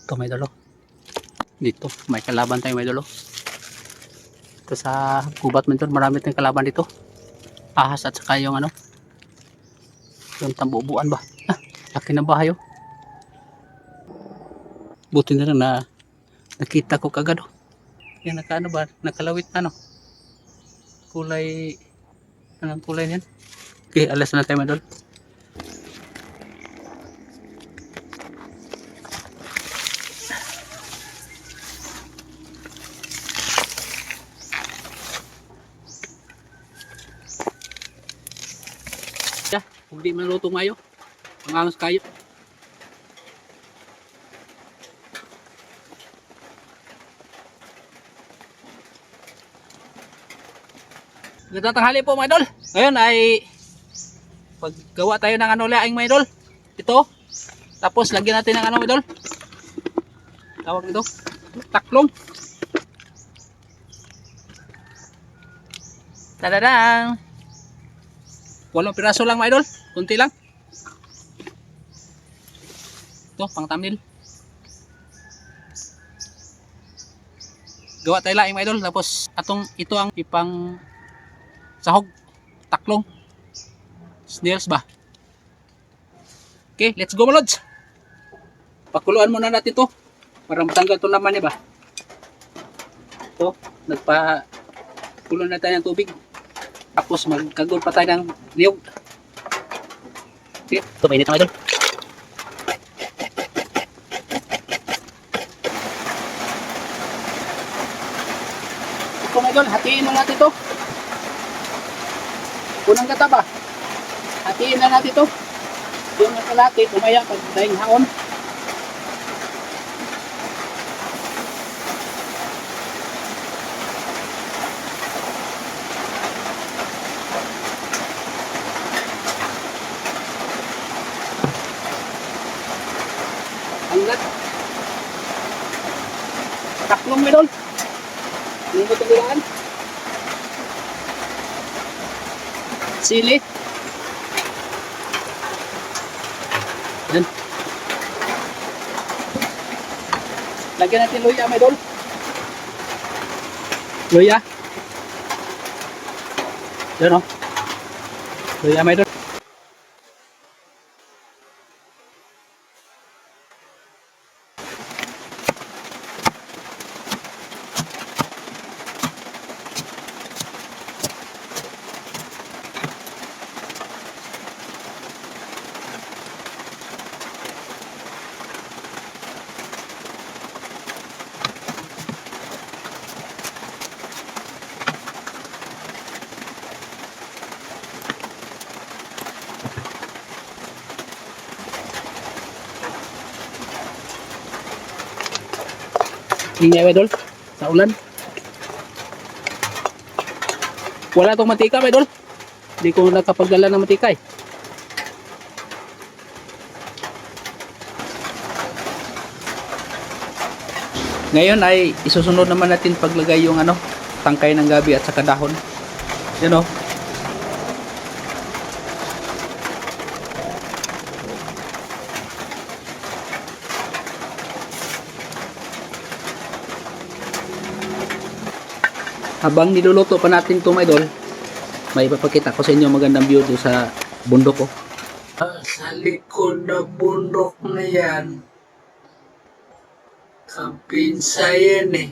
Ito may dalo. Dito, may kalaban tayo may dalo. Ito sa gubat mo ito, marami tayong kalaban dito. Ahas at saka yung ano, yung tambubuan ba. Ah, laki ng bahay oh. Buti na lang na nakita ko kagad oh. Yan naka ano ba, nakalawit ano. Kulay, anong kulay niyan? Okay, alas na tayo madol. Kung di maluto ngayon, mangangas kayo. Nagtatanghali po mga idol. Ngayon ay paggawa tayo ng ano laing mga idol. Ito. Tapos lagyan natin ng ano mga idol. Tawag nito. Taklong. Tadadang. 8 piraso lang mga idol. Kunti lang. Ito pang thumbnail. Gawa tayo laing mga idol. Tapos ito ang ipang sahog, taklong, snails ba? Okay, let's go mga lods. Pakuluan muna natin to para matanggal to naman ba. Ito, nagpakulo na tayo ng tubig. Tapos magkagol pa tayo ng niyog. Okay, ito mainit mga idol. Ito mga idol, hatiin na natin to. Unang gata ba? Hatiin na natin ito. Yung nakalati, tumaya pag dahing haon. Angat. Taklong medol. Yung matunggulaan. Sili. Yan. Lagyan natin luya, may dol. Luya. Yan o. Luya, may dol. Ingay medol sa ulan. Wala tong mantika medol. Hindi ko nakapagdala ng mantika eh. Ngayon ay isusunod naman natin paglagay yung ano, tangkay ng gabi at saka dahon. Yan o. Habang niluluto pa natin ito mga idol, may ipapakita ko sa inyo magandang view doon sa bundok ko. Sa likod ng bundok na yan, kampinsa yan eh.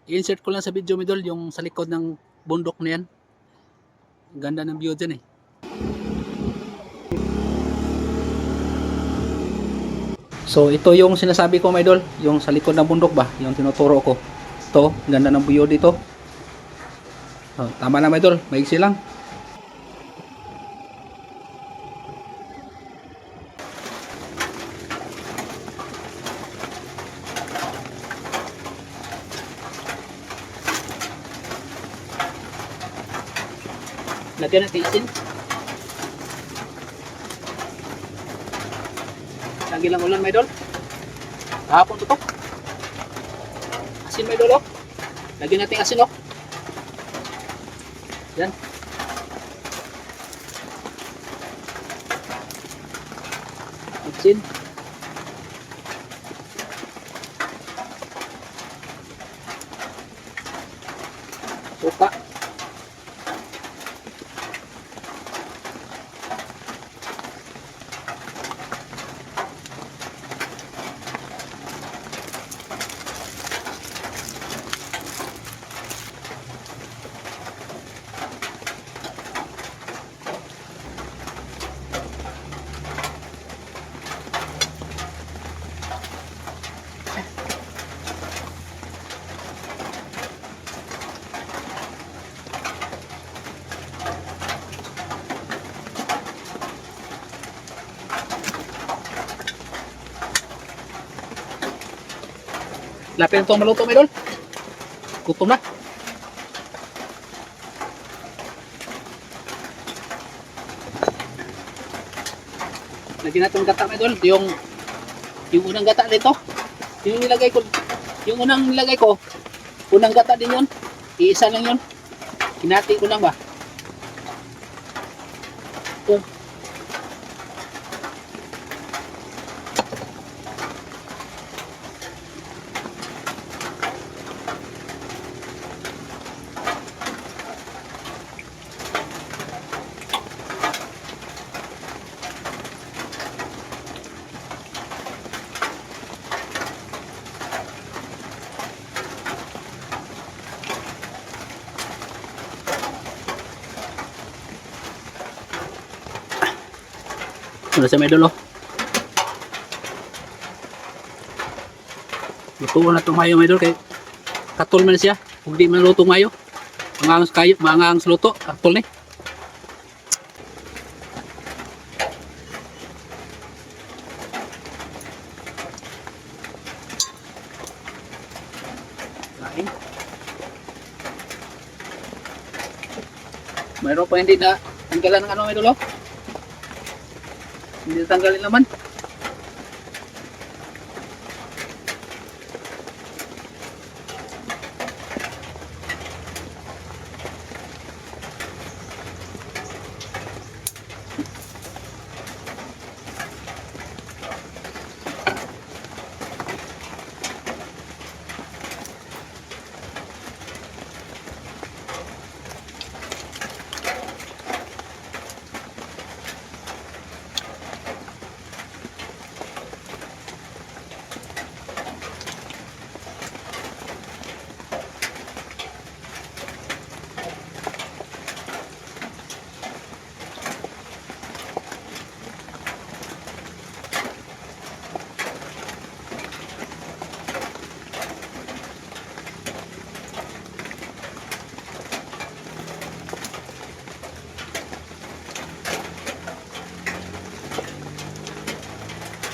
I-insert ko lang sa video mga idol yung sa likod ng bundok na yan. Ganda ng view dyan eh. So ito yung sinasabi ko mga idol, yung sa likod ng bundok ba, yung tinuturo ko. Ito, ganda ng view dito. Oh, tama na mga idol, maigsi lang. Lagyan natin isin. Lagi lang ulan mga idol. Kahapon tutok. Asin may idol oh. Lagyan natin asin oh. Yan. Asin. Tuka. Lapit na itong maluto, may idol. Gutom na. Lagyan natin ng gata, may idol. Yung unang gata dito. Yung nilagay ko. Yung unang nilagay ko. Unang gata din yun. Iisa lang yun. Hinati ko lang ba. Ito. Ano sa may idol, oh. Luto na itong mayo, may idol. Kaya katol man siya. Kung di man luto mayo. Mangangas kayo, mangangas luto. Katol ni. Kain. Mayroon pa hindi na tanggalan ng ano, may idol, oh. Hindi natanggalin naman.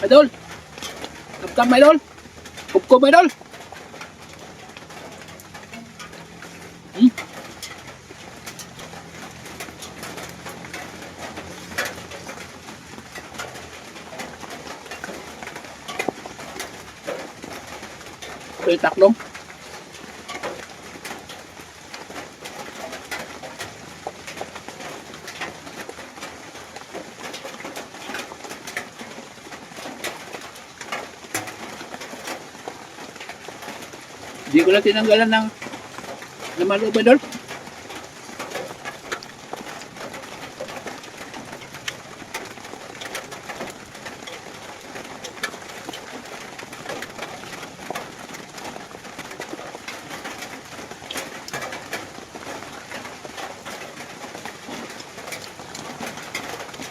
Idol. Kapkam, idol. Kupkup, idol. Ito yung taklong. Hindi ko lang tinanggalan ng laman loob, idol.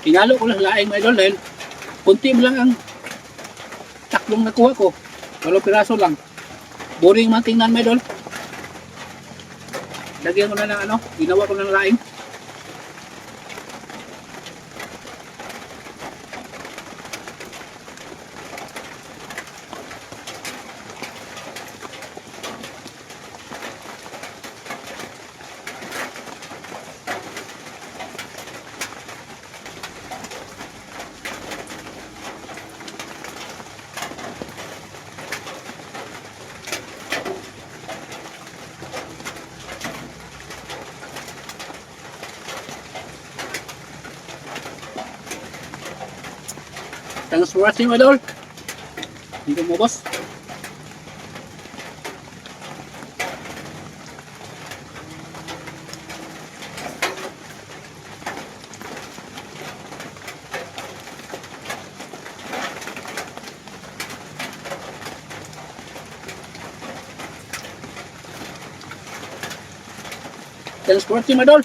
Hinalo ko lang laing, idol, dahil kunti mo lang ang taklong nakuha ko. 8 piraso lang. Boring man tingnan, my idol. Lagyan ko na ng ano, ginawa ko ng laing. Thanks for watching, my idol. Hindi mo, boss. Thanks for watching, my dol.